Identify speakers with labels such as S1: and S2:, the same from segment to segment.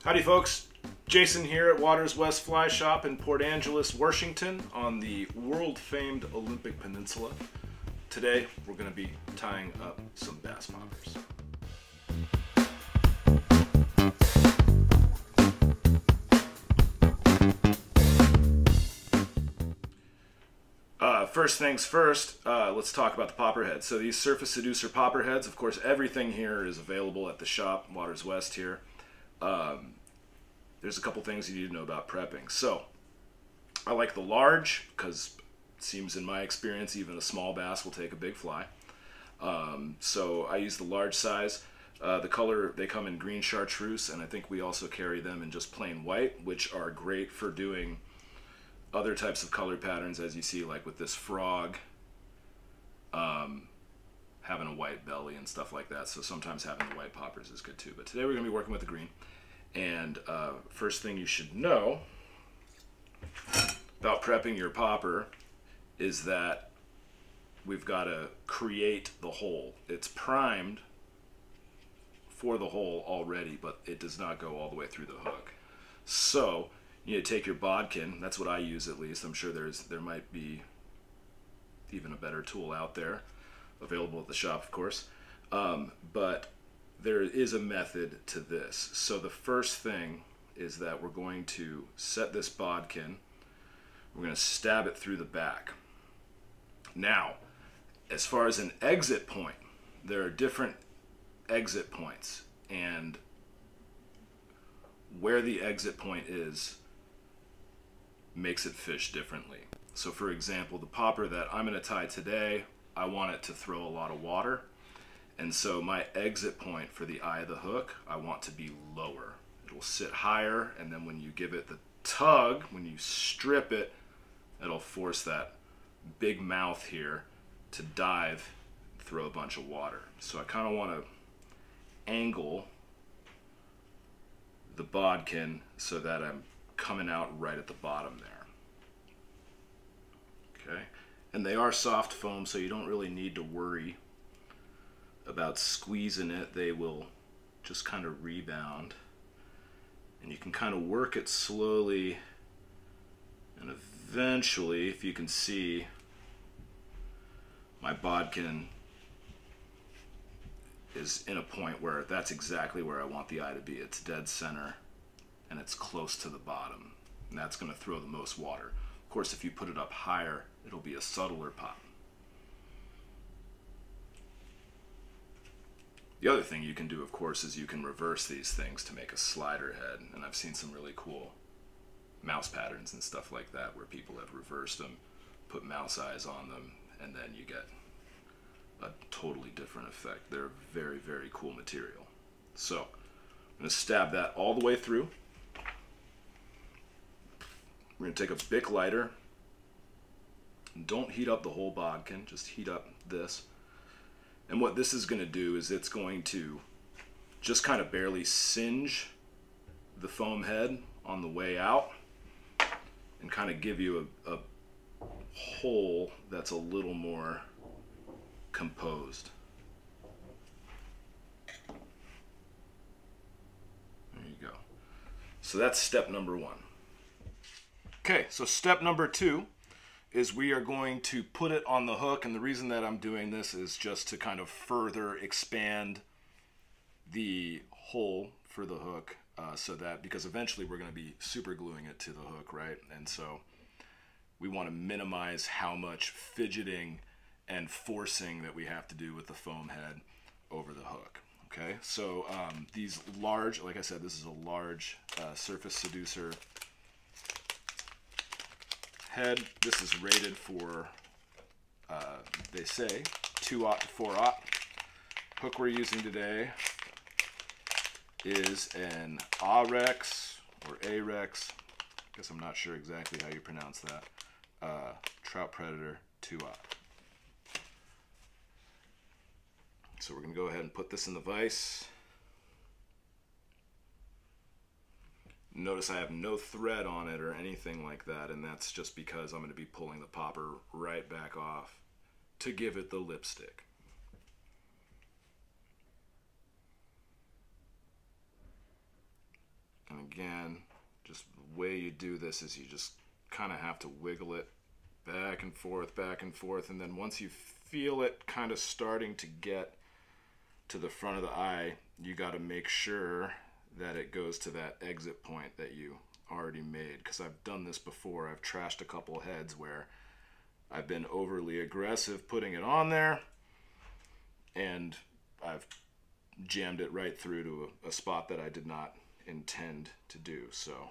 S1: Howdy folks, Jason here at Waters West Fly Shop in Port Angeles, Washington on the world-famed Olympic Peninsula. Today we're going to be tying up some bass poppers. First things first, let's talk about the popper heads. So these Surface Seducer popper heads, of course everything here is available at the shop, Waters West here. There's a couple things you need to know about prepping. So I like the large because it seems in my experience even a small bass will take a big fly. So I use the large size. The color, they come in green chartreuse, and I think we also carry them in just plain white, which are great for doing other types of color patterns, as you see, like with this frog having a white belly and stuff like that. So sometimes having the white poppers is good too. But today we're going to be working with the green. And first thing you should know about prepping your popper is that we've got to create the hole. It's primed for the hole already, but it does not go all the way through the hook. So you need to take your bodkin. That's what I use, at least. I'm sure there might be even a better tool out there available at the shop, of course, but there is a method to this. So the first thing is that we're going to set this bodkin, we're going to stab it through the back. Now, as far as an exit point, there are different exit points, and where the exit point is makes it fish differently. So for example, the popper that I'm going to tie today, I want it to throw a lot of water, and so my exit point for the eye of the hook, I want to be lower. It will sit higher, and then when you give it the tug, when you strip it, it'll force that big mouth here to dive, throw a bunch of water. So I kind of want to angle the bodkin so that I'm coming out right at the bottom there. Okay, and they are soft foam, so you don't really need to worry about squeezing it. They will just kind of rebound, and you can kind of work it slowly, and eventually, if you can see, my bodkin is in a point where that's exactly where I want the eye to be. It's dead center, and it's close to the bottom, and that's going to throw the most water. Of course, if you put it up higher, it'll be a subtler pop. The other thing you can do, of course, is you can reverse these things to make a slider head, and I've seen some really cool mouse patterns and stuff like that where people have reversed them, put mouse eyes on them, and then you get a totally different effect. They're very, very cool material. So I'm going to stab that all the way through. We're going to take a Bic lighter. Don't heat up the whole bodkin, just heat up this. And what this is going to do is it's going to just kind of barely singe the foam head on the way out and kind of give you a hole that's a little more composed. There you go. So that's step number one. Okay, so step number two is we are going to put it on the hook, and the reason that I'm doing this is just to kind of further expand the hole for the hook, so that, because eventually we're going to be super gluing it to the hook, right? And so we want to minimize how much fidgeting and forcing that we have to do with the foam head over the hook. Okay, so these large, like I said, this is a large Surface Seducer head. This is rated for, they say, 2/0 to 4/0. Hook we're using today is an Ahrex or Ahrex. I guess I'm not sure exactly how you pronounce that. Trout Predator 2/0. So we're going to go ahead and put this in the vise. Notice I have no thread on it or anything like that, and that's just because I'm going to be pulling the popper right back off to give it the lipstick. again, just the way you do this is you just kind of have to wiggle it back and forth, and then once you feel it kind of starting to get to the front of the eye, you got to make sure that it goes to that exit point that you already made, because I've done this before. I've trashed a couple heads where I've been overly aggressive putting it on there, and I've jammed it right through to a spot that I did not intend to do. So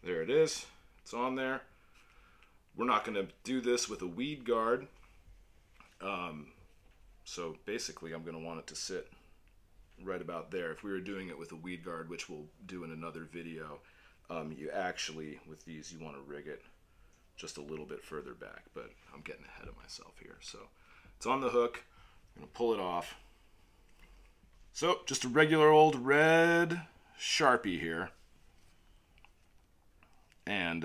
S1: there it is, it's on there. We're not going to do this with a weed guard, so basically I'm going to want it to sit right about there. If we were doing it with a weed guard, which we'll do in another video, you actually, with these, you want to rig it just a little bit further back, but I'm getting ahead of myself here. So it's on the hook, I'm going to pull it off. So just a regular old red Sharpie here, and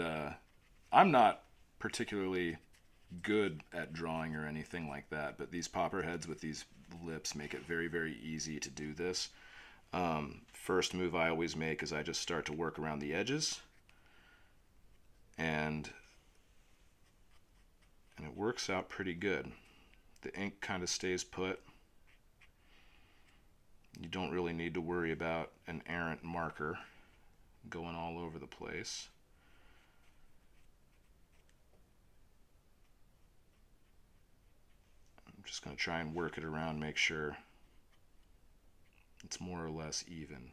S1: I'm not particularly good at drawing or anything like that, but these popper heads with these lips make it very, very easy to do this. First move I always make is I just start to work around the edges, and it works out pretty good. The ink kind of stays put. You don't really need to worry about an errant marker going all over the place. I'm just going to try and work it around, make sure it's more or less even.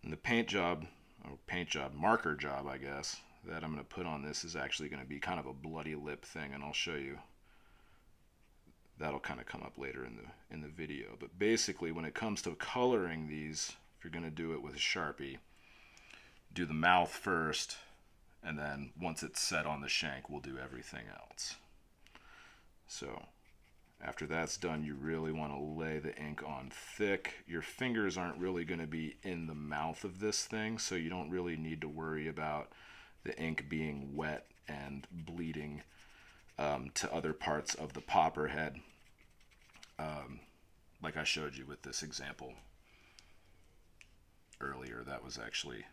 S1: And the marker job, I guess, that I'm going to put on this is actually going to be kind of a bloody lip thing, and I'll show you. That'll kind of come up later in the video. But basically, when it comes to coloring these, if you're going to do it with a Sharpie, do the mouth first, and then once it's set on the shank, we'll do everything else. So after that's done, you really want to lay the ink on thick. Your fingers aren't really going to be in the mouth of this thing, so you don't really need to worry about the ink being wet and bleeding to other parts of the popper head, like I showed you with this example earlier. That was actually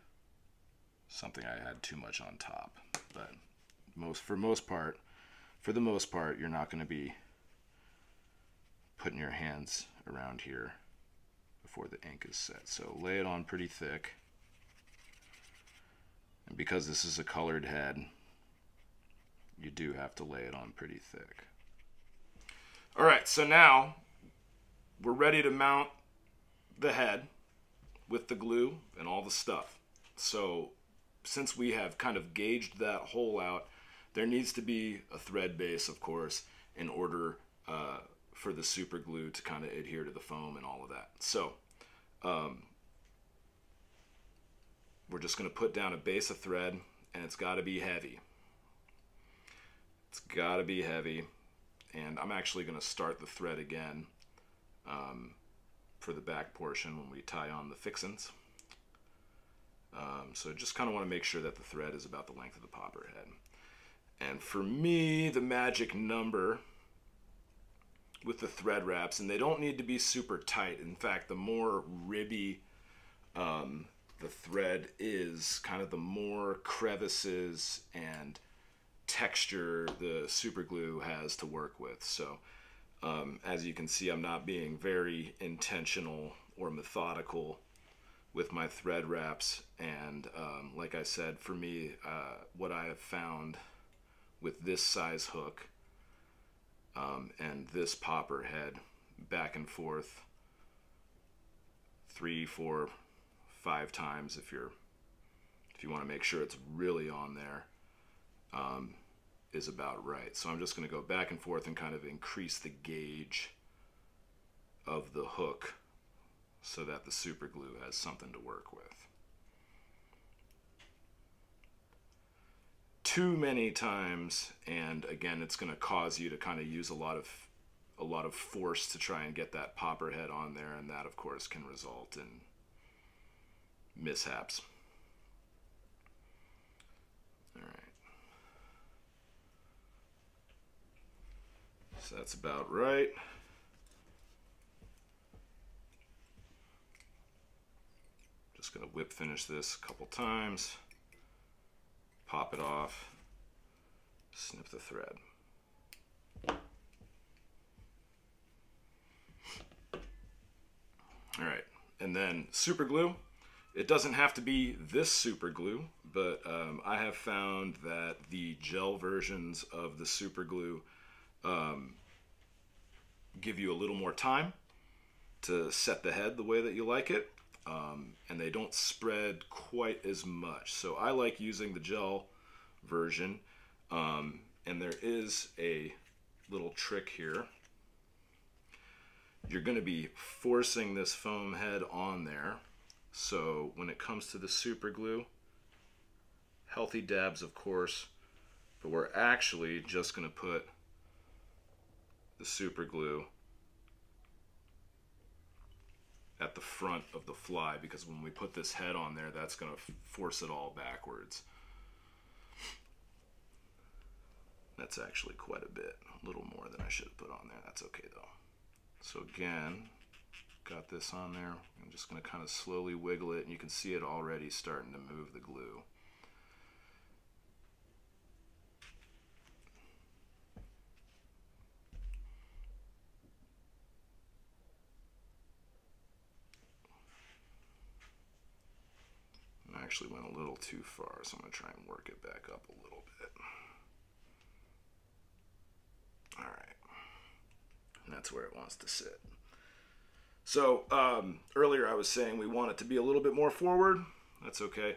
S1: something I had too much on top, but for the most part, you're not going to be putting your hands around here before the ink is set. So lay it on pretty thick, and because this is a colored head, you do have to lay it on pretty thick. Alright, so now we're ready to mount the head with the glue and all the stuff. So since we have kind of gauged that hole out, there needs to be a thread base, of course, in order for the super glue to kind of adhere to the foam and all of that. So we're just going to put down a base of thread, and it's got to be heavy. It's got to be heavy, and I'm actually going to start the thread again for the back portion when we tie on the fixins. So just kind of want to make sure that the thread is about the length of the popper head. And for me, the magic number with the thread wraps, and they don't need to be super tight. In fact, the more ribby the thread is, kind of the more crevices and texture the super glue has to work with. So as you can see, I'm not being very intentional or methodical with my thread wraps, and like I said, for me, what I have found with this size hook and this popper head, back and forth 3, 4, 5 times if you want to make sure it's really on there, is about right. So I'm just going to go back and forth and kind of increase the gauge of the hook so that the super glue has something to work with. Too many times, and again, it's going to cause you to kind of use a lot of force to try and get that popper head on there, and that of course can result in mishaps. All right. So that's about right. Just going to whip finish this a couple times, pop it off, snip the thread. All right, and then super glue. It doesn't have to be this super glue, but I have found that the gel versions of the super glue give you a little more time to set the head the way that you like it, and they don't spread quite as much. So I like using the gel version, and there is a little trick here. You're going to be forcing this foam head on there. So when it comes to the super glue, healthy dabs of course, but we're actually just going to put the super glue at the front of the fly, because when we put this head on there, that's going to force it all backwards. That's actually quite a bit, a little more than I should have put on there. That's okay though. So again, got this on there. I'm just going to kind of slowly wiggle it, and you can see it already starting to move the glue. I actually went a little too far, so I'm going to try and work it back up a little bit. All right. And that's where it wants to sit. So earlier I was saying we want it to be a little bit more forward. That's okay.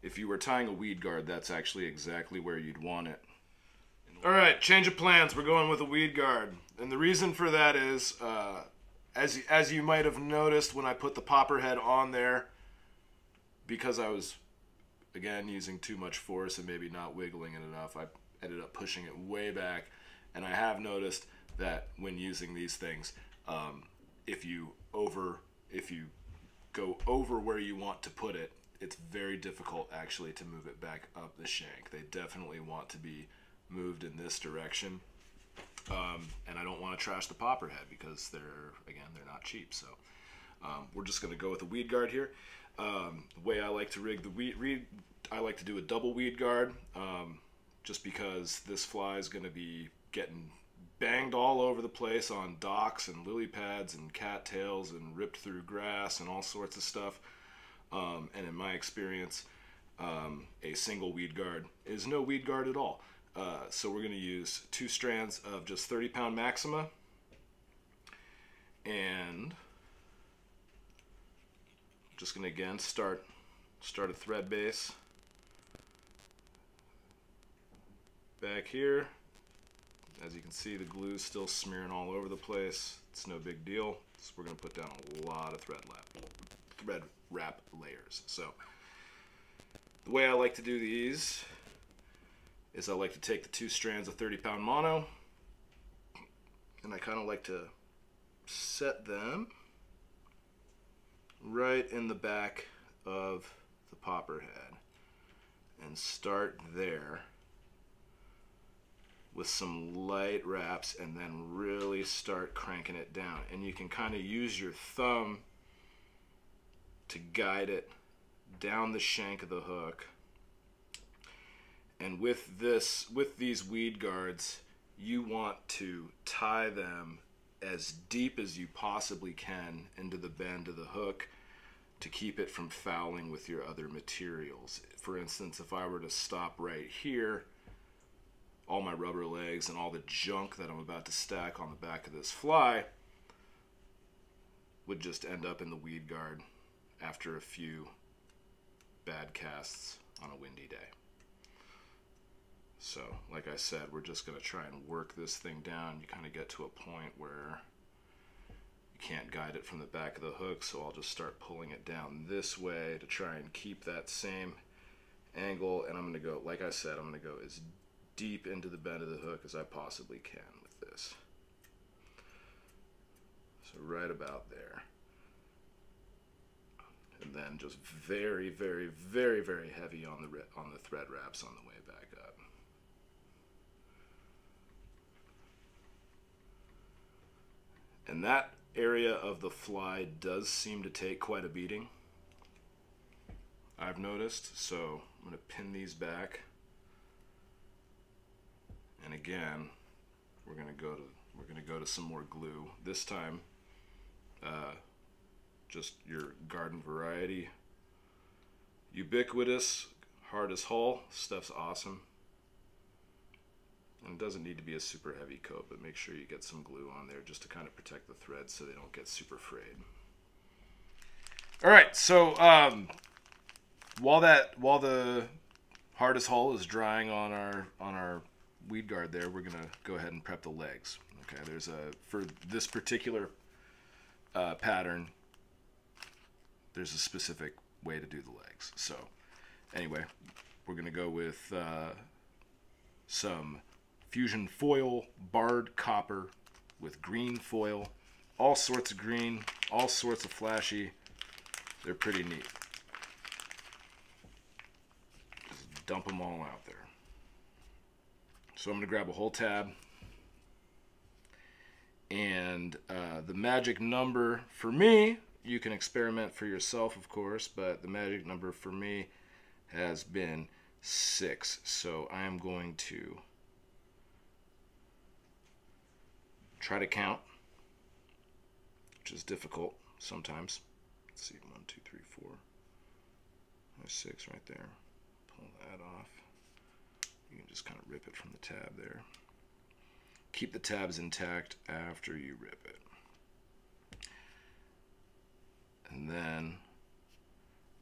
S1: If you were tying a weed guard, that's actually exactly where you'd want it. All right, change of plans. We're going with a weed guard. And the reason for that is, as you might have noticed when I put the popper head on there, because I was, again, using too much force and maybe not wiggling it enough, I ended up pushing it way back. And I have noticed that when using these things, if you go over where you want to put it, it's very difficult actually to move it back up the shank. They definitely want to be moved in this direction, and I don't want to trash the popper head because they're not cheap. So we're just going to go with a weed guard here. The way I like to rig the weed, I like to do a double weed guard, just because this fly is going to be getting banged all over the place on docks and lily pads and cattails and ripped through grass and all sorts of stuff. And in my experience, a single weed guard is no weed guard at all. So we're going to use 2 strands of just 30-pound Maxima, and just going to again start a thread base back here. As you can see, the glue is still smearing all over the place. It's no big deal. So we're going to put down a lot of thread wrap layers. So the way I like to do these is I like to take the 2 strands of 30-pound mono, and I kind of like to set them right in the back of the popper head and start there with some light wraps, and then really start cranking it down. And you can kind of use your thumb to guide it down the shank of the hook. And with these weed guards, you want to tie them as deep as you possibly can into the bend of the hook to keep it from fouling with your other materials. For instance, if I were to stop right here, all my rubber legs and all the junk that I'm about to stack on the back of this fly would just end up in the weed guard after a few bad casts on a windy day. So, like I said, we're just going to try and work this thing down. You kind of get to a point where you can't guide it from the back of the hook, so I'll just start pulling it down this way to try and keep that same angle. And I'm going to go, like I said, I'm going to go as deep into the bend of the hook as I possibly can with this. So right about there. And then just very, very, very, very heavy on the thread wraps on the way back up. And that area of the fly does seem to take quite a beating. I've noticed. So I'm going to pin these back. And again, we're going to go to some more glue. This time, just your garden variety, ubiquitous, hard as hull. Stuff's awesome. And it doesn't need to be a super heavy coat, but make sure you get some glue on there just to kind of protect the threads so they don't get super frayed. All right, so while the hard as hull is drying on our weed guard there, we're gonna go ahead and prep the legs. Okay, for this particular pattern, there's a specific way to do the legs. So anyway, we're gonna go with some fusion foil barred copper with green foil, all sorts of green, all sorts of flashy. They're pretty neat. Just dump them all out there. So I'm going to grab a whole tab, and the magic number for me, you can experiment for yourself of course, but the magic number for me has been 6. So I am going to try to count, which is difficult sometimes. Let's see, 1, 2, 3, 4. There's 6 right there. Pull that off. You can just kind of rip it from the tab there. Keep the tabs intact after you rip it. And then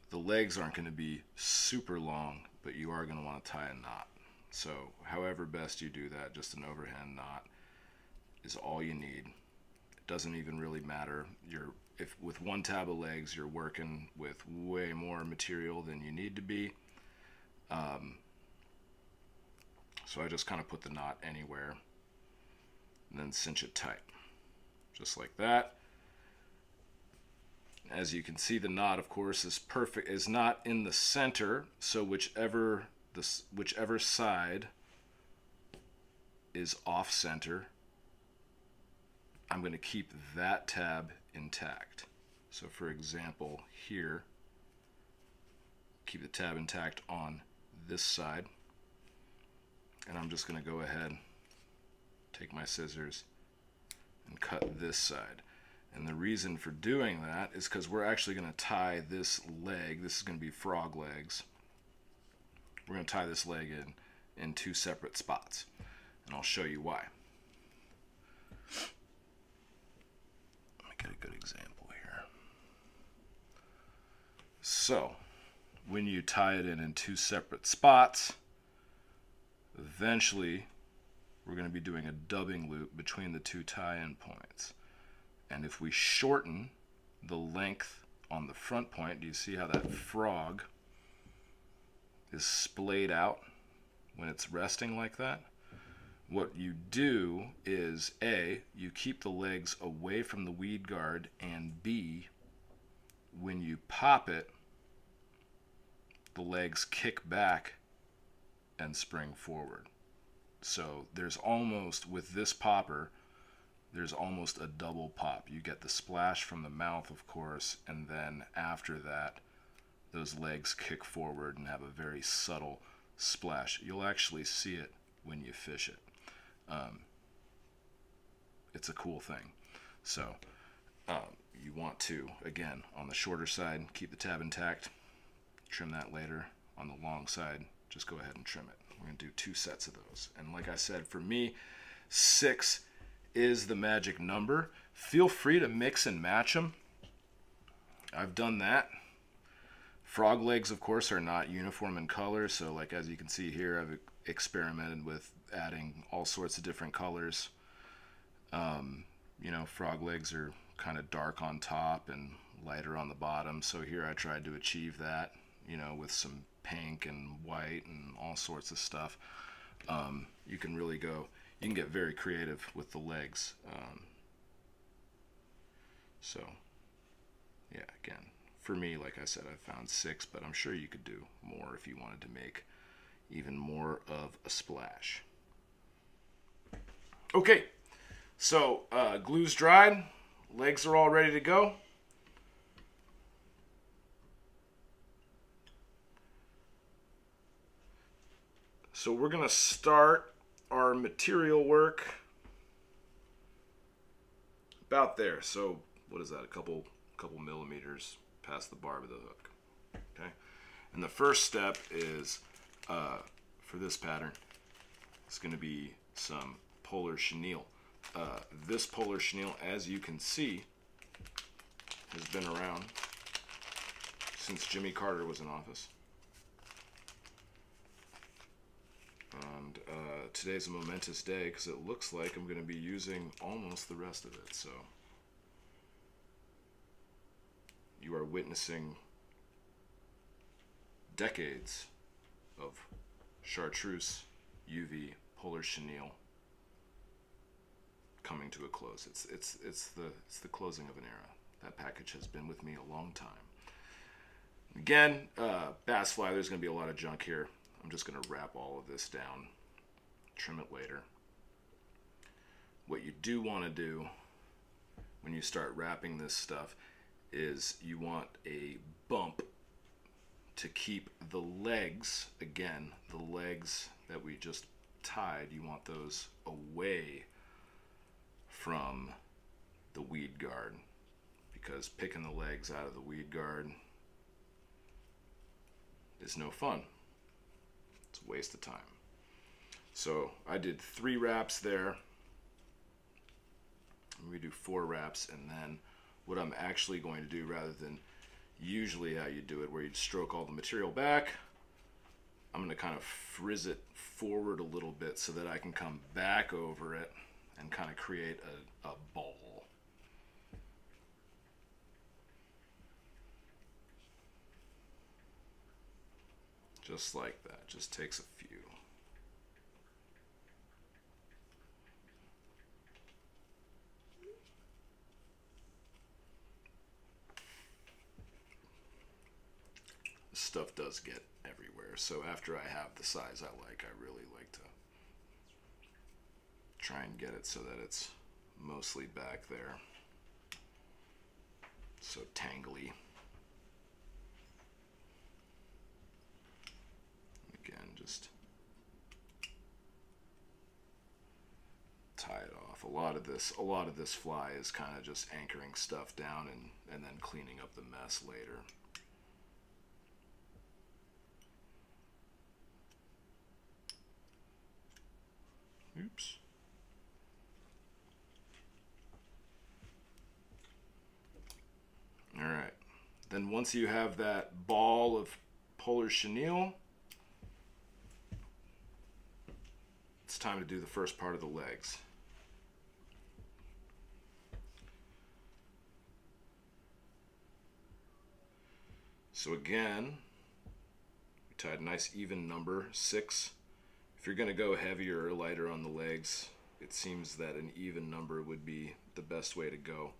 S1: the legs aren't going to be super long, but you are going to want to tie a knot. So however best you do that, just an overhand knot is all you need. It doesn't even really matter. If with one tab of legs you're working with way more material than you need to be. So I just kind of put the knot anywhere and then cinch it tight, just like that. As you can see, the knot, of course, is not in the center, so whichever side is off center, I'm going to keep that tab intact. So for example, here, keep the tab intact on this side, and I'm just going to go ahead, take my scissors, and cut this side. And the reason for doing that is because we're actually going to tie this leg, this is going to be frog legs, we're going to tie this leg in 2 separate spots, and I'll show you why. Let me get a good example here. So when you tie it in 2 separate spots, eventually we're going to be doing a dubbing loop between the 2 tie-in points. And if we shorten the length on the front point, do you see how that frog is splayed out when it's resting like that? What you do is A, you keep the legs away from the weed guard, and B, when you pop it, the legs kick back and spring forward. So there's almost, with this popper, there's almost a double pop. You get the splash from the mouth, of course, and then after that, those legs kick forward and have a very subtle splash. You'll actually see it when you fish it. It's a cool thing. So you want to, again, on the shorter side, keep the tab intact, trim that later. On the long side, just go ahead and trim it. We're going to do 2 sets of those. And like I said, for me, 6 is the magic number. Feel free to mix and match them. I've done that. Frog legs, of course, are not uniform in color, so like as you can see here, I've experimented with adding all sorts of different colors. You know, frog legs are kind of dark on top and lighter on the bottom, so here I tried to achieve that, you know, with some pink and white and all sorts of stuff. You can really go, you can get very creative with the legs. So yeah, again, for me, like I said, I found 6, but I'm sure you could do more if you wanted to make even more of a splash. Okay, so glue's dried, legs are all ready to go. So we're going to start our material work about there. So what is that? A couple millimeters past the barb of the hook. Okay. And the first step is for this pattern, it's going to be some polar chenille. This polar chenille, as you can see, has been around since Jimmy Carter was in office. And today's a momentous day because it looks like I'm going to be using almost the rest of it. So you are witnessing decades of chartreuse UV polar chenille coming to a close. It's the closing of an era. That package has been with me a long time. Again, bass fly, there's going to be a lot of junk here. I'm just going to wrap all of this down, trim it later. What you do want to do when you start wrapping this stuff is you want a bump to keep the legs, again, the legs that we just tied, you want those away from the weed guard, because picking the legs out of the weed guard is no fun. It's a waste of time. So I did 3 wraps there. We do 4 wraps, and then what I'm actually going to do, rather than usually how you do it where you stroke all the material back, I'm going to kind of frizz it forward a little bit so that I can come back over it and kind of create a ball. Just like that. Just takes a few. This stuff does get everywhere. So after I have the size I like, I really like to try and get it so that it's mostly back there. So tangly. Again, just tie it off. A lot of this fly is kind of just anchoring stuff down and then cleaning up the mess later. Oops. All right. Then once you have that ball of polar chenille, it's time to do the first part of the legs. So again, we tied a nice even number, 6. If you're going to go heavier or lighter on the legs, it seems that an even number would be the best way to go,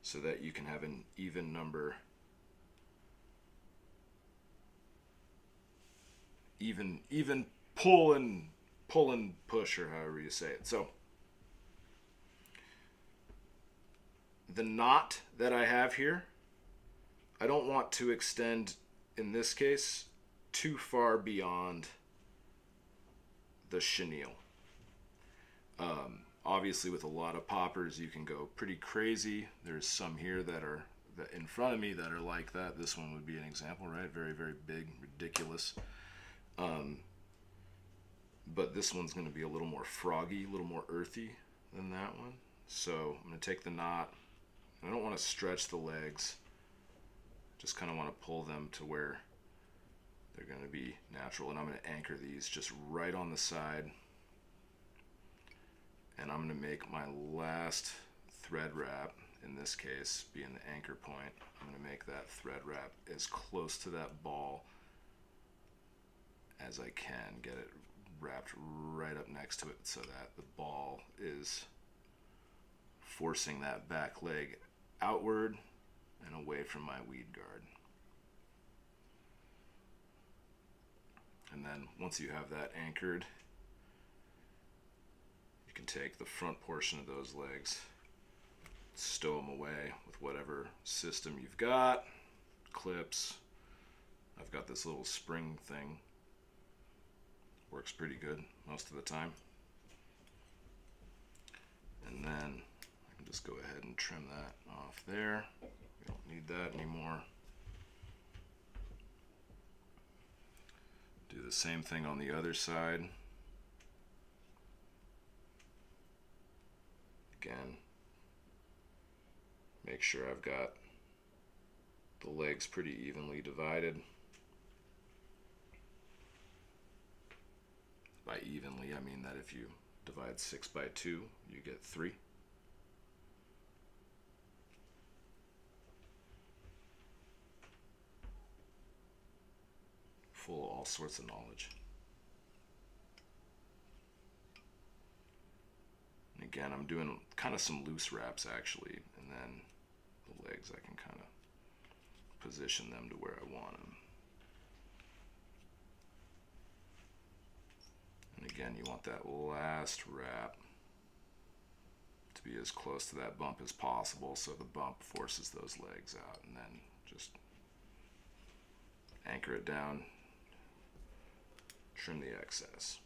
S1: so that you can have an even number, even pull and push, or however you say it. So the knot that I have here, I don't want to extend, in this case, too far beyond the chenille. Obviously, with a lot of poppers, you can go pretty crazy. There's some here that are in front of me that are like that. This one would be an example, right? Very, very big, ridiculous. But this one's going to be a little more froggy, a little more earthy than that one. So I'm going to take the knot. I don't want to stretch the legs. Just kind of want to pull them to where they're going to be natural. And I'm going to anchor these just right on the side. And I'm going to make my last thread wrap, in this case being the anchor point. I'm going to make that thread wrap as close to that ball as I can. Get it wrapped right up next to it so that the ball is forcing that back leg outward and away from my weed guard. And then once you have that anchored, you can take the front portion of those legs, stow them away with whatever system you've got, clips. I've got this little spring thing Works pretty good most of the time. And then I can just go ahead and trim that off there. We don't need that anymore. Do the same thing on the other side. Again, make sure I've got the legs pretty evenly divided. By evenly, I mean that if you divide 6 by 2, you get 3. Full of all sorts of knowledge. And again, I'm doing kind of some loose wraps actually, and then the legs I can kind of position them to where I want them. And again, you want that last wrap to be as close to that bump as possible, so the bump forces those legs out, and then just anchor it down, trim the excess.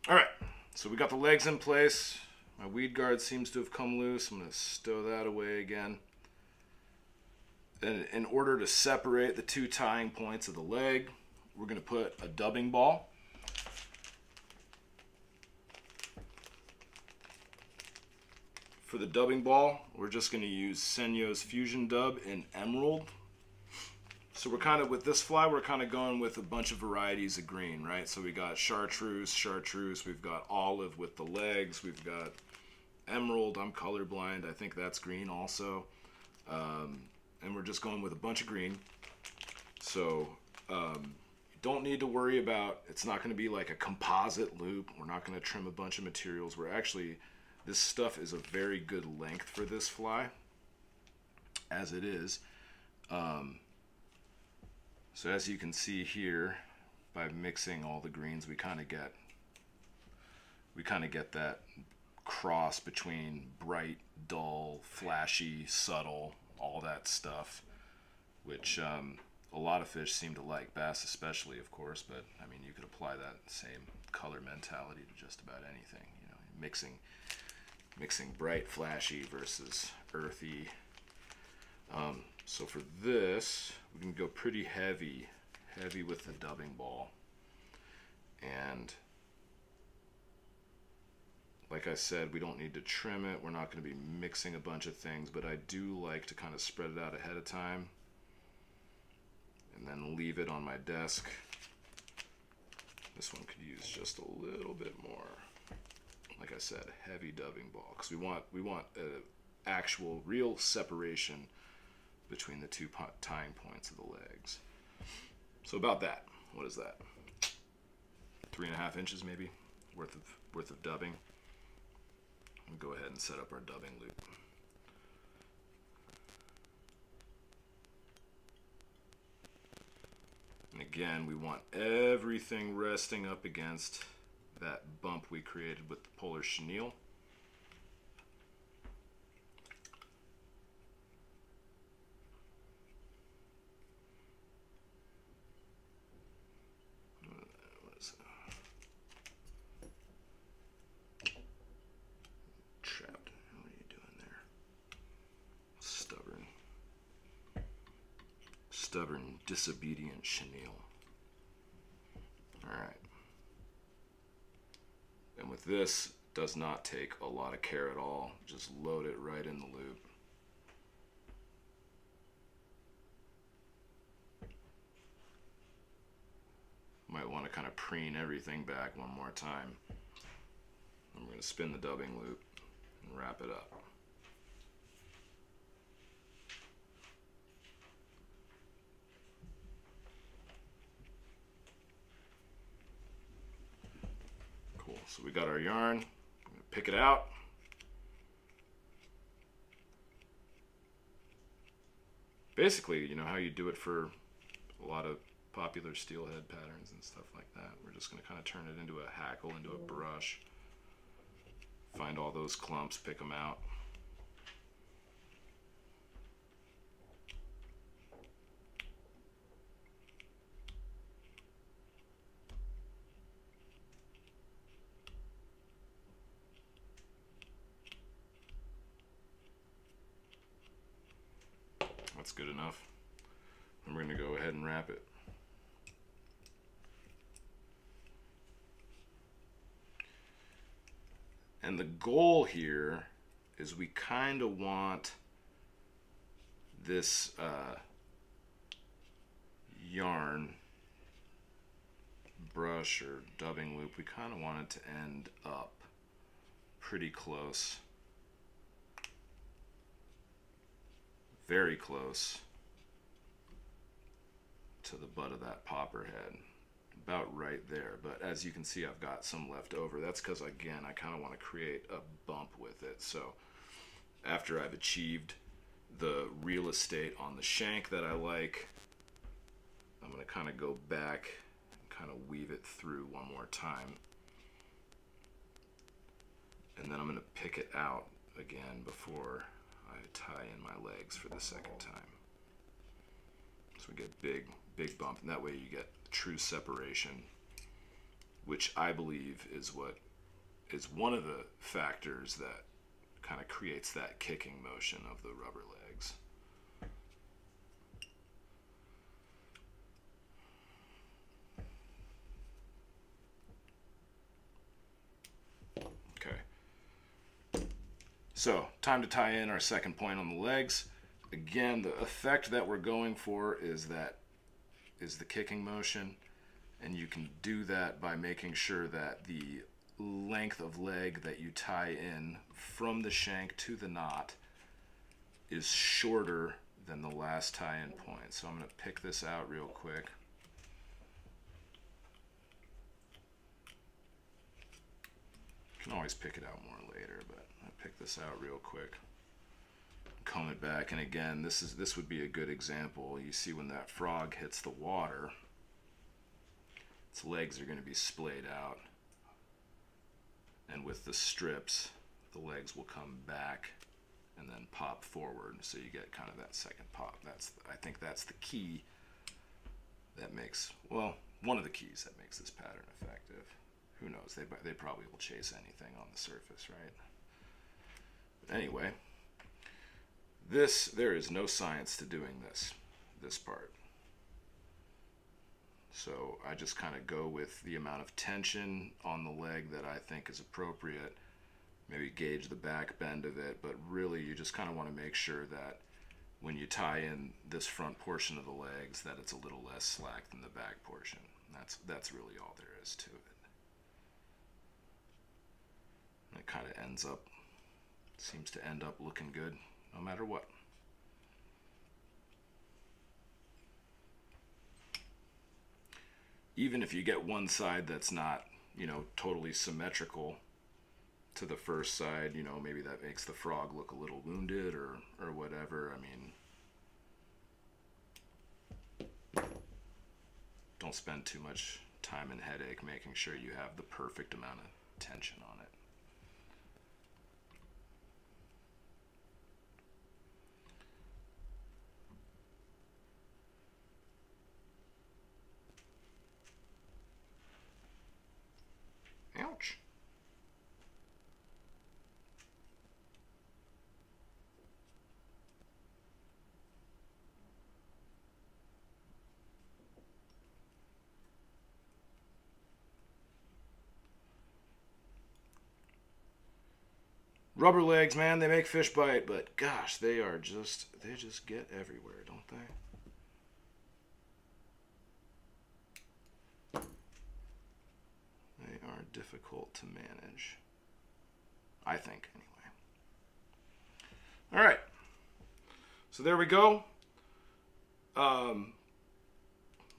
S1: All right, so we got the legs in place. My weed guard seems to have come loose. I'm going to stow that away again. And in order to separate the two tying points of the leg, we're going to put a dubbing ball. For the dubbing ball, we're just going to use Senyo's Fusion Dub in Emerald. So we're kind of, with this fly, we're kind of going with a bunch of varieties of green, right? So we got chartreuse, we've got olive with the legs, we've got emerald, I'm colorblind, I think that's green also. And we're just going with a bunch of green. So you don't need to worry about, it's not going to be like a composite loop. We're not going to trim a bunch of materials. We're actually, this stuff is a very good length for this fly, as it is. So as you can see here, by mixing all the greens, we kind of get that cross between bright, dull, flashy, subtle, all that stuff, which a lot of fish seem to like, bass especially, of course, but I mean, you could apply that same color mentality to just about anything, you know, mixing bright, flashy versus earthy. So for this, we can go pretty heavy with the dubbing ball. And like I said, we don't need to trim it. We're not going to be mixing a bunch of things, but I do like to kind of spread it out ahead of time and then leave it on my desk. This one could use just a little bit more. Like I said, heavy dubbing ball, because we want actual real separation between the two tying points of the legs. So about that. What is that? 3.5 inches maybe worth of dubbing. We'll go ahead and set up our dubbing loop. And again, we want everything resting up against that bump we created with the polar chenille. What is that? Trapped. What are you doing there? Stubborn, disobedient chenille. All right. And with this, does not take a lot of care at all. Just load it right in the loop. Might want to kind of preen everything back one more time. And we're going to spin the dubbing loop and wrap it up. Cool, so we got our yarn. I'm going to pick it out. Basically, you know how you do it for a lot of popular steelhead patterns and stuff like that. We're just going to kind of turn it into a hackle, into a brush. Find all those clumps, pick them out. That's good enough. And we're going to go ahead and wrap it. And the goal here is we kind of want this yarn brush or dubbing loop, we kind of want it to end up pretty close, very close to the butt of that popper head, about right there. But as you can see, I've got some left over. That's because, again, I kind of want to create a bump with it. So after I've achieved the real estate on the shank that I like, I'm going to kind of go back and kind of weave it through one more time. And then I'm going to pick it out again before I tie in my legs for the second time. So we get big bump, and that way you get true separation, which I believe is what is one of the factors that kind of creates that kicking motion of the rubber legs. Okay. So, time to tie in our second point on the legs. Again, the effect that we're going for is the kicking motion, and you can do that by making sure that the length of leg that you tie in from the shank to the knot is shorter than the last tie-in point. So I'm going to pick this out real quick. You can always pick it out more later, but I'll pick this out real quick. Comb it back, and again, this would be a good example. You see when that frog hits the water, its legs are going to be splayed out, and with the strips, the legs will come back and then pop forward, so you get kind of that second pop. I think that's the key that makes, well, one of the keys that makes this pattern effective. Who knows? They probably will chase anything on the surface, right? But anyway, there is no science to doing this part. So I just kind of go with the amount of tension on the leg that I think is appropriate, maybe gauge the back bend of it, but really you just kind of want to make sure that when you tie in this front portion of the legs that it's a little less slack than the back portion. That's really all there is to it. And it kind of seems to end up looking good no matter what. Even if you get one side that's not, totally symmetrical to the first side, maybe that makes the frog look a little wounded or whatever. I mean, don't spend too much time and headache making sure you have the perfect amount of tension on it. Ouch. Rubber legs, man, they make fish bite, but gosh, they just get everywhere, don't they? They are difficult to manage, I think, anyway. All right, so there we go.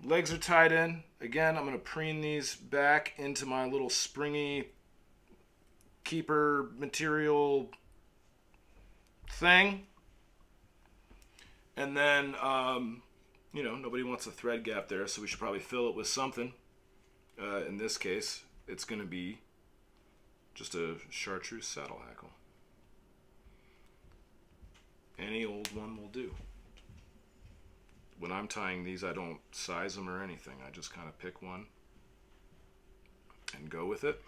S1: Legs are tied in. Again, I'm going to preen these back into my little springy keeper material thing. And then, nobody wants a thread gap there, so we should probably fill it with something. In this case, it's going to be just a chartreuse saddle hackle. Any old one will do. When I'm tying these, I don't size them or anything. I just kind of pick one and go with it.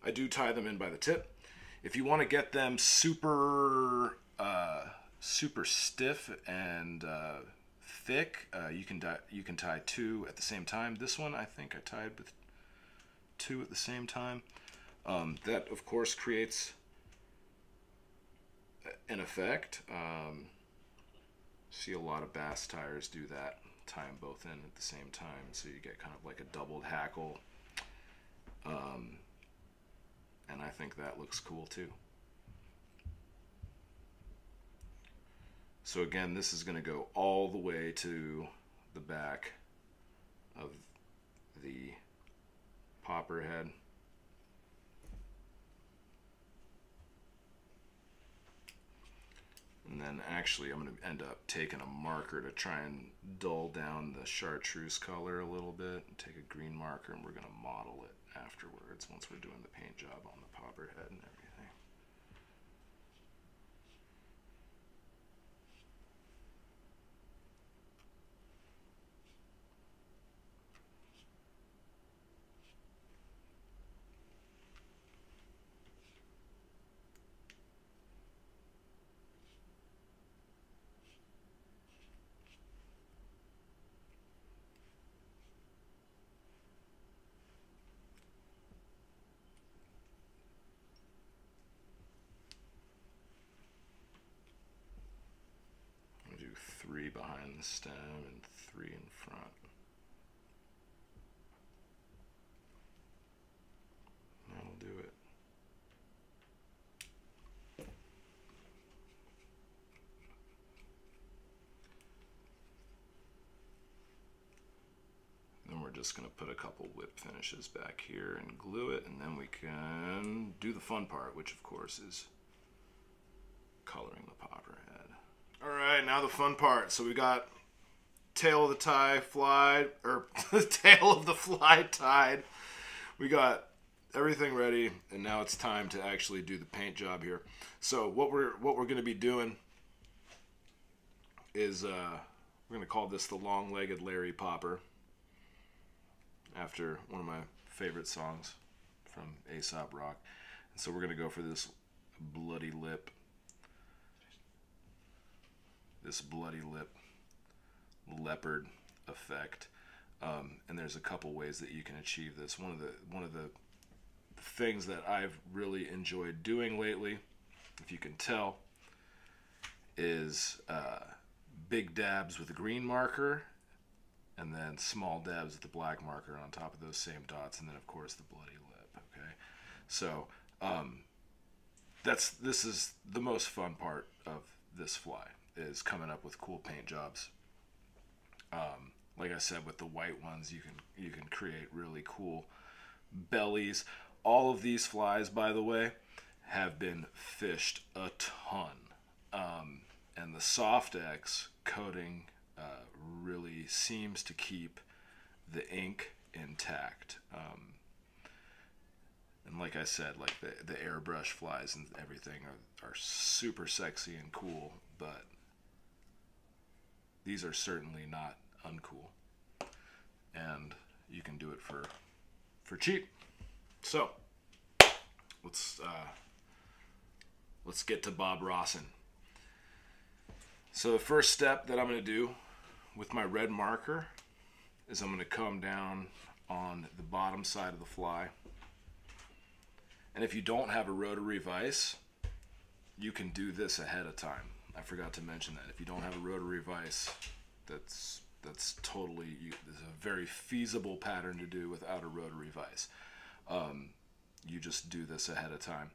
S1: I do tie them in by the tip. If you want to get them super super stiff and thick, you can tie two at the same time. This one I think I tied with two at the same time. That of course creates an effect. See a lot of bass tires do that, tie them both in at the same time, so you get kind of like a doubled hackle. And I think that looks cool too. So again, this is going to go all the way to the back of the popper head. And then actually I'm going to end up taking a marker to try and dull down the chartreuse color a little bit. Take a green marker and we're going to model it afterwards once we're doing the paint job on the popper head and everything. Do 3 behind the stem and 3 in front. That'll do it. Then we're just going to put a couple whip finishes back here and glue it, and then we can do the fun part, which of course is coloring the popper head. Alright, now the fun part. So we got tail of the tie fly, or the tail of the fly tied. We got everything ready, and now it's time to actually do the paint job here. So what we're going to be doing is we're going to call this the Long-Legged Larry Popper, after one of my favorite songs from Aesop Rock. And so we're going to go for this bloody lip. This bloody lip leopard effect. And there's a couple ways that you can achieve this. One of the things that I've really enjoyed doing lately, if you can tell, is big dabs with a green marker, and then small dabs with the black marker on top of those same dots, and then of course the bloody lip. Okay, so this is the most fun part of this fly, is coming up with cool paint jobs. Like I said, with the white ones, you can create really cool bellies. All of these flies, by the way, have been fished a ton, and the Soft X coating really seems to keep the ink intact. And like I said, like the airbrush flies and everything are super sexy and cool, but these are certainly not uncool, and you can do it for cheap. So let's get to Bob Rossin. So the first step that I'm going to do with my red marker is I'm going to come down on the bottom side of the fly. And if you don't have a rotary vise, you can do this ahead of time. I forgot to mention that. If you don't have a rotary vise, that's totally, it's a very feasible pattern to do without a rotary vise. You just do this ahead of time.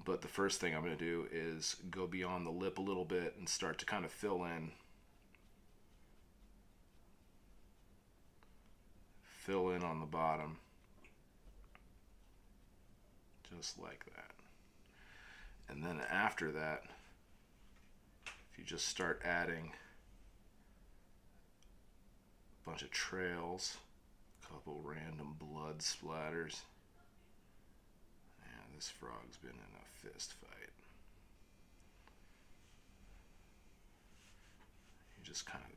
S1: But the first thing I'm going to do is go beyond the lip a little bit and start to kind of fill in on the bottom, just like that. And then after that, if you just start adding a bunch of trails, a couple random blood splatters. Man, this frog's been in a fist fight. You just kind of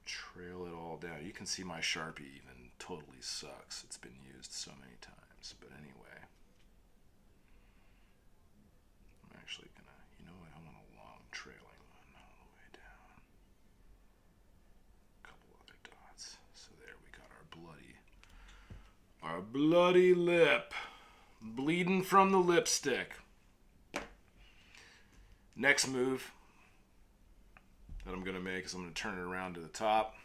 S1: trail it all down. You can see my Sharpie even totally sucks. It's been used so many times. But anyway, Our bloody lip. Bleeding from the lipstick. Next move that I'm going to make is I'm going to turn it around to the top.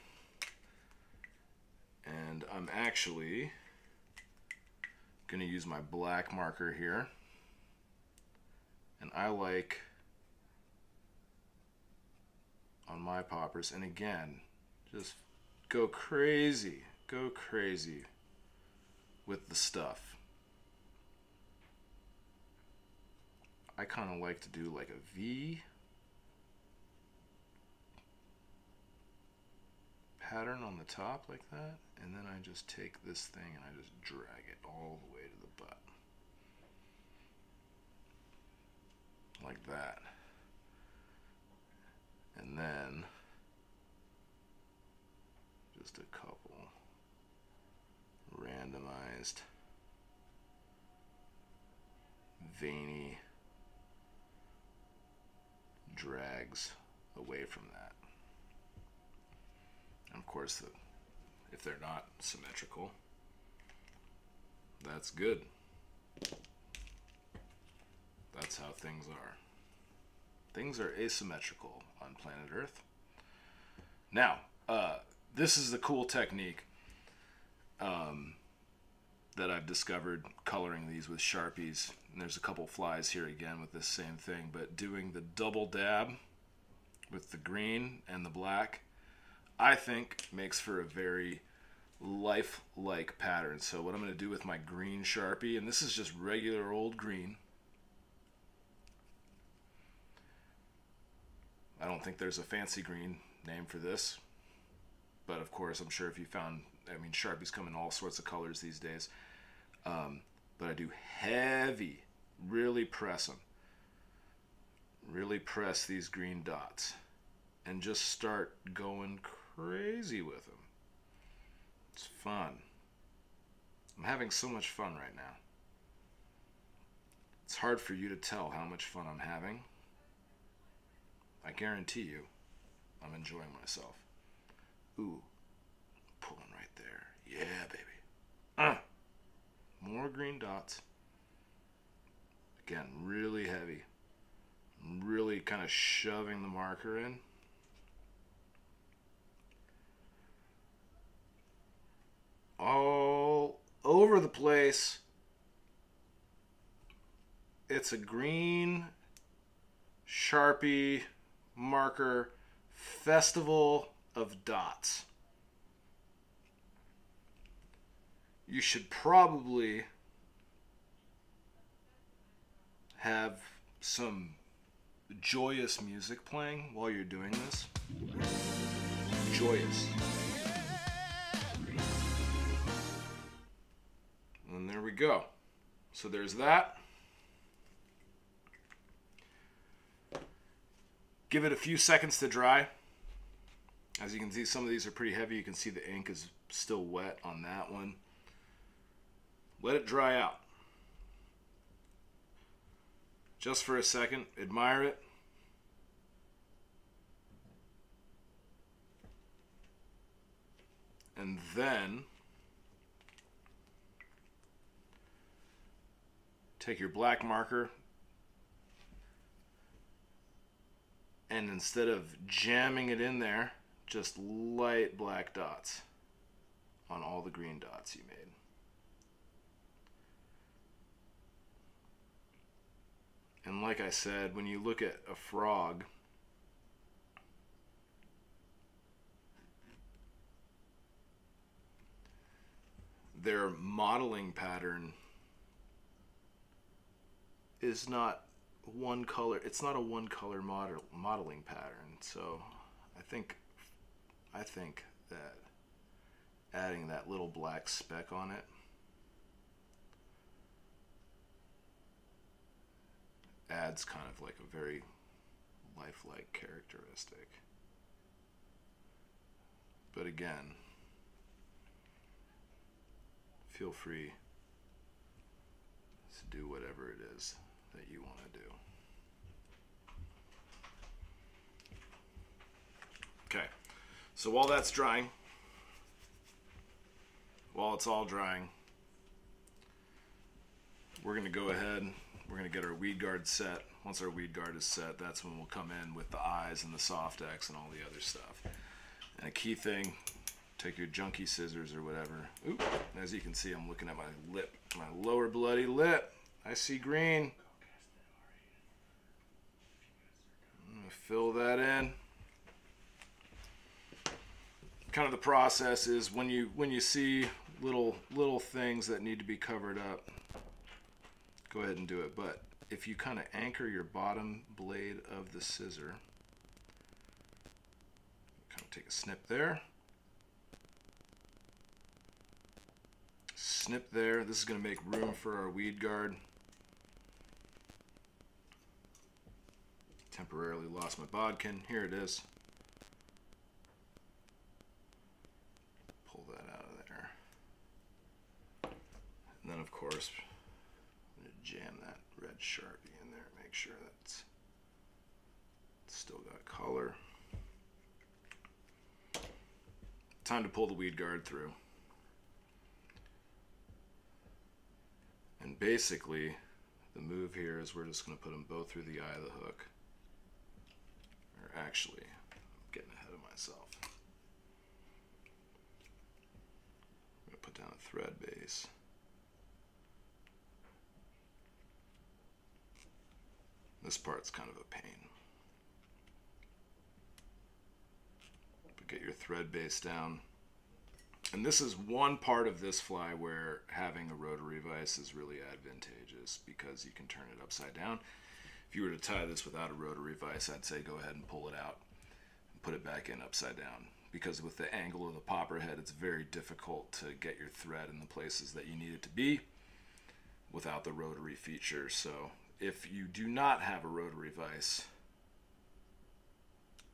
S1: And I'm actually going to use my black marker here. And I like, on my poppers, and again, just go crazy with the stuff. I kind of like to do like a V pattern on the top like that, and then I just take this thing and I just drag it all the way to the butt. Like that. And then just a couple randomized veiny drags away from that. And of course, if they're not symmetrical, that's good. That's how things are. Things are asymmetrical on planet Earth. Now, this is the cool technique that I've discovered coloring these with Sharpies. And there's a couple flies here again with this same thing, but doing the double dab with the green and the black, I think makes for a very lifelike pattern. So what I'm going to do with my green Sharpie, and this is just regular old green. I don't think there's a fancy green name for this, but of course I'm sure if you found, I mean, Sharpies come in all sorts of colors these days. But I do heavy, really press them. Really press these green dots and just start going crazy with them. It's fun. I'm having so much fun right now. It's hard for you to tell how much fun I'm having. I guarantee you, I'm enjoying myself. Ooh, pulling right there. Yeah, baby. More green dots. Again, really heavy. Really kind of shoving the marker in. All over the place. It's a green Sharpie marker festival of dots. You should probably have some joyous music playing while you're doing this. Joyous. And there we go. So there's that. Give it a few seconds to dry. As you can see, some of these are pretty heavy. You can see the ink is still wet on that one. Let it dry out. Just for a second, admire it. And then take your black marker and instead of jamming it in there, just light black dots on all the green dots you made. And like I said, when you look at a frog, their modeling pattern is not one color. It's not a one color modeling pattern. So I think that adding that little black speck on it adds kind of like a very lifelike characteristic. But again, feel free to do whatever it is that you want to do. Okay, so while that's drying, while it's all drying, we're going to go ahead, we're going to get our weed guard set. Once our weed guard is set, that's when we'll come in with the eyes and the soft X and all the other stuff. And a key thing, take your junky scissors or whatever. Oop, as you can see, I'm looking at my lip, my lower bloody lip. I see green. I'm going to fill that in. Kind of the process is when you see little things that need to be covered up, go ahead and do it. But if you kind of anchor your bottom blade of the scissor, kind of take a snip there, snip there. This is going to make room for our weed guard. Temporarily lost my bodkin. Here it is. Pull that out of there. And then, of course, I'm going to jam that red Sharpie in there, make sure that it's still got color. Time to pull the weed guard through. And basically, the move here is we're just going to put them both through the eye of the hook. Or actually, I'm getting ahead of myself. I'm going to put down a thread base. This part's kind of a pain. But get your thread base down. And this is one part of this fly where having a rotary vise is really advantageous because you can turn it upside down. If you were to tie this without a rotary vise, I'd say go ahead and pull it out and put it back in upside down. Because with the angle of the popper head, it's very difficult to get your thread in the places that you need it to be without the rotary feature. So if you do not have a rotary vise,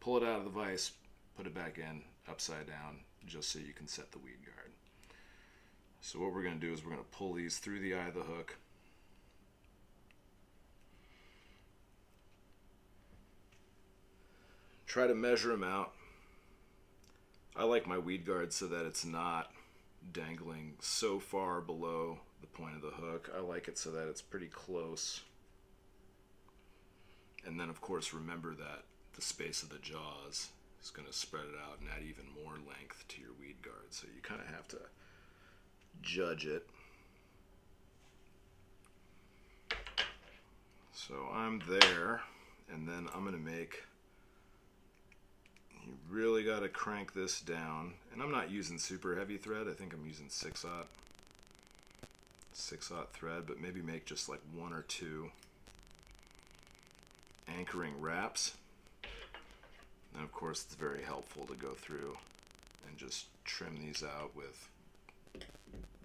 S1: pull it out of the vise, put it back in upside down, just so you can set the weed guard. So what we're going to do is we're going to pull these through the eye of the hook. Try to measure them out. I like my weed guard so that it's not dangling so far below the point of the hook. I like it so that it's pretty close. And then, of course, remember that the space of the jaws is going to spread it out and add even more length to your weed guard. So you kind of have to judge it. So I'm there, and then I'm going to make, you really got to crank this down. And I'm not using super heavy thread. I think I'm using 6/0 thread, but maybe make just like 1 or 2 anchoring wraps. And of course, it's very helpful to go through and just trim these out with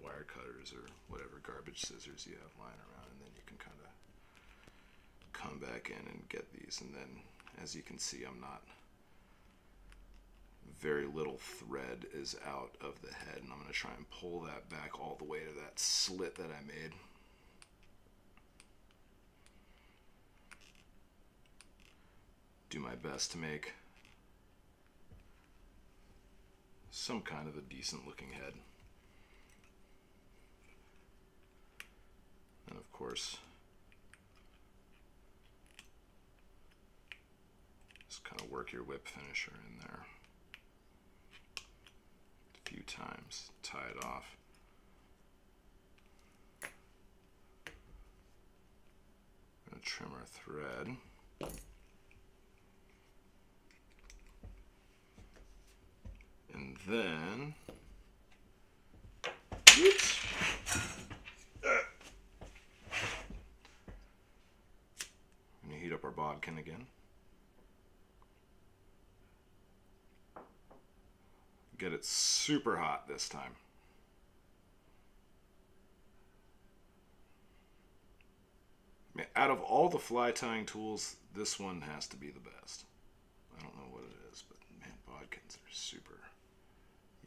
S1: wire cutters or whatever garbage scissors you have lying around, and then you can kind of come back in and get these. And then, as you can see, very little thread is out of the head, and I'm going to try and pull that back all the way to that slit that I made. Do my best to make some kind of a decent looking head. And of course, just kind of work your whip finisher in there a few times, tie it off. I'm going to trim our thread. And then, oops, I'm going to heat up our bodkin again. Get it super hot this time. I mean, out of all the fly tying tools, this one has to be the best. I don't know what it is, but man, bodkins are super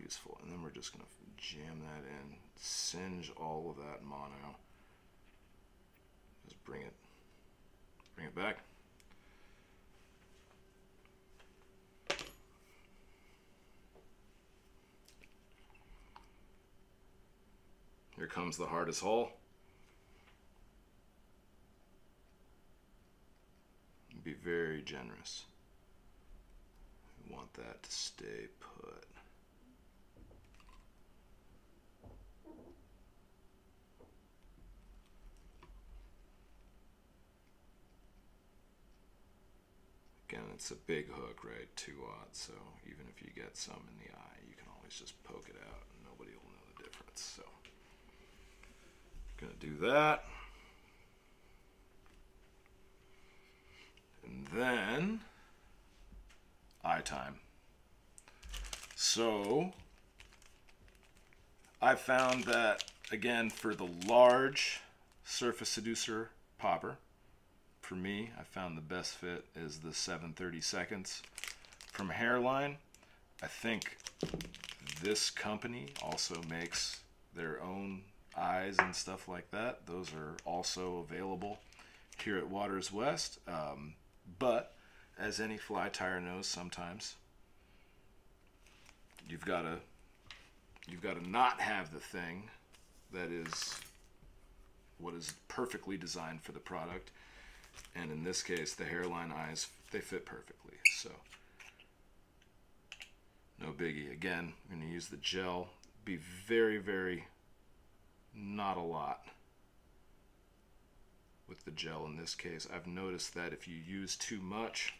S1: useful. And then we're just going to jam that in, singe all of that mono, just bring it back. Here comes the hardest hole. very generous. We want that to stay put. Again, it's a big hook, right? 2/0, so even if you get some in the eye, you can always just poke it out and nobody will know the difference. So, gonna do that. And then, eye time. So, I found that, again, for the large Surface Seducer popper, for me, I found the best fit is the 7/32 from Hairline. I think this company also makes their own eyes and stuff like that. Those are also available here at Waters West. But as any fly tire knows, sometimes you've got to not have the thing that is what is perfectly designed for the product. And in this case, the Hairline eyes, they fit perfectly. So, no biggie. Again, I'm going to use the gel. Be very, very, not a lot with the gel in this case. I've noticed that if you use too much,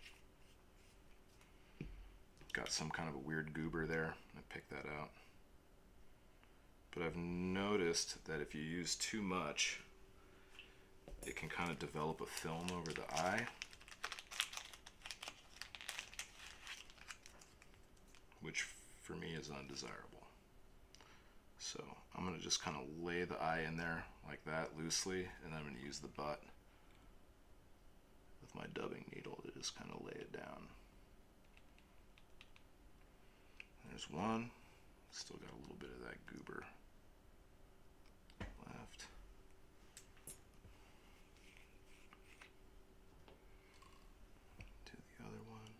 S1: got some kind of a weird goober there. I picked that out. But I've noticed that if you use too much, it can kind of develop a film over the eye, which for me is undesirable. So I'm going to just kind of lay the eye in there like that loosely, and I'm going to use the butt with my dubbing needle to just kind of lay it down. There's one. Still got a little bit of that goober left. Do the other one.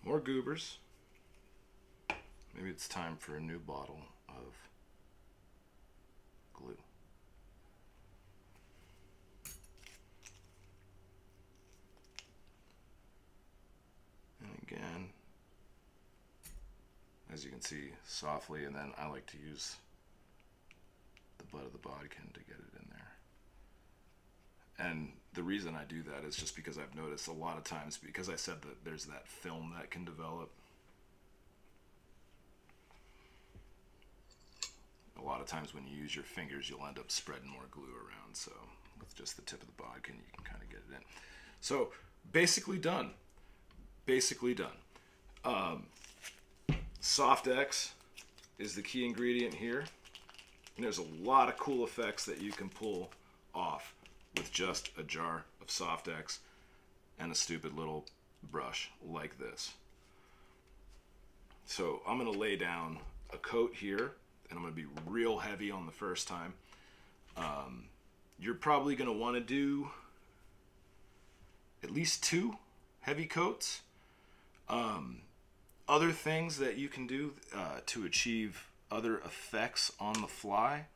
S1: More goobers. Maybe it's time for a new bottle of glue. And again, as you can see, softly, and then I like to use the butt of the bodkin to get it in there. And the reason I do that is just because I've noticed a lot of times, because I said that there's that film that can develop. A lot of times when you use your fingers, you'll end up spreading more glue around. So with just the tip of the bodkin, you can kind of get it in. So basically done. Basically done. Soft X is the key ingredient here. And there's a lot of cool effects that you can pull off with just a jar of Soft X and a stupid little brush like this. So I'm going to lay down a coat here, and I'm going to be real heavy on the first time. You're probably going to want to do at least 2 heavy coats. Other things that you can do to achieve other effects on the fly.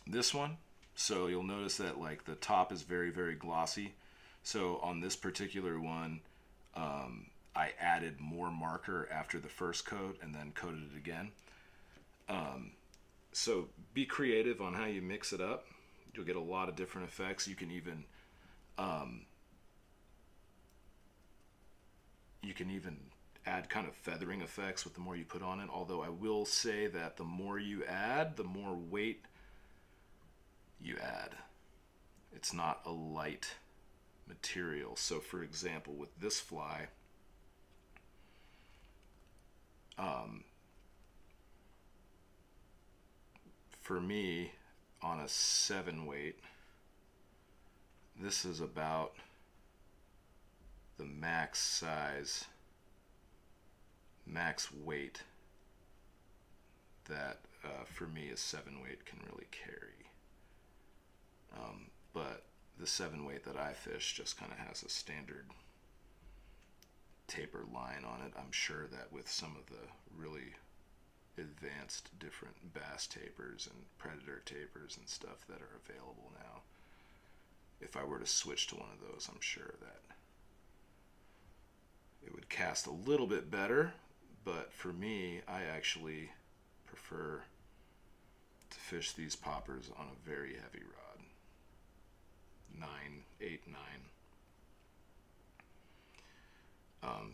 S1: This one, so you'll notice that like the top is very, very glossy. So on this particular one, I added more marker after the first coat and then coated it again. So be creative on how you mix it up. You'll get a lot of different effects. You can even add kind of feathering effects with the more you put on it. Although I will say that the more you add, the more weight you add. It's not a light material. So for example, with this fly, for me, on a 7 weight, this is about the max size, max weight that for me a 7 weight can really carry. But the 7 weight that I fish just kind of has a standard taper line on it. I'm sure that with some of the really advanced different bass tapers and predator tapers and stuff that are available now. If I were to switch to one of those, I'm sure that it would cast a little bit better, but for me, I actually prefer to fish these poppers on a very heavy rod. 9, 8, 9.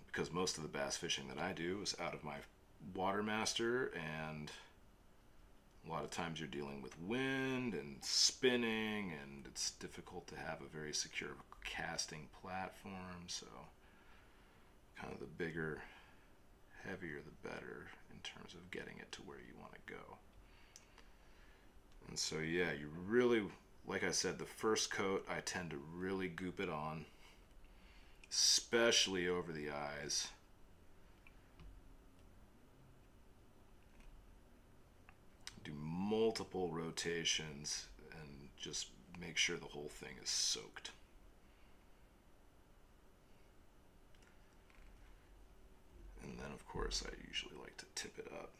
S1: Because most of the bass fishing that I do is out of my Watermaster, and a lot of times you're dealing with wind and spinning, and it's difficult to have a very secure casting platform, so kind of the bigger, heavier the better in terms of getting it to where you want to go. And so yeah, you really, like I said, the first coat I tend to really goop it on, especially over the eyes. Do multiple rotations and just make sure the whole thing is soaked. And then of course I usually like to tip it up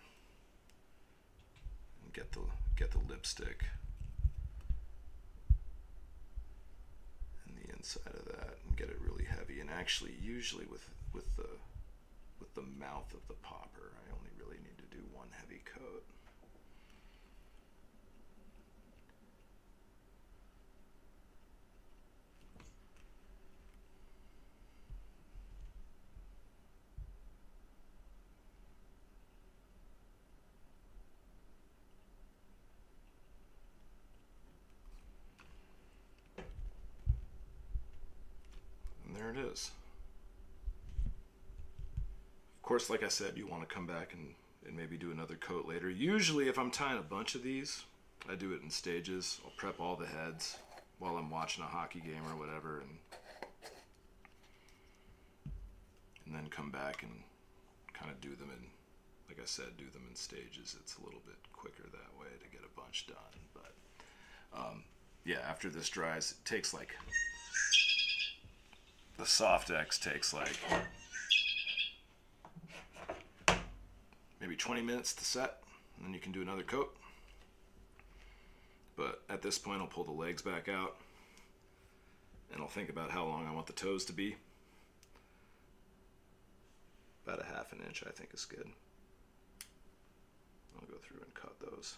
S1: and get the lipstick and the inside of that and get it really heavy. And actually usually with the mouth of the popper, I only really need to do one heavy coat. And there it is. Of course, like I said, you want to come back and maybe do another coat later. Usually if I'm tying a bunch of these, I do it in stages. I'll prep all the heads while I'm watching a hockey game or whatever, and then come back and kind of do them in, like I said, do them in stages. It's a little bit quicker that way to get a bunch done. But yeah, after this dries, it takes like, the Soft X takes like maybe 20 minutes to set, and then you can do another coat. But at this point, I'll pull the legs back out, and I'll think about how long I want the toes to be. About a 1/2 inch, I think, is good. I'll go through and cut those.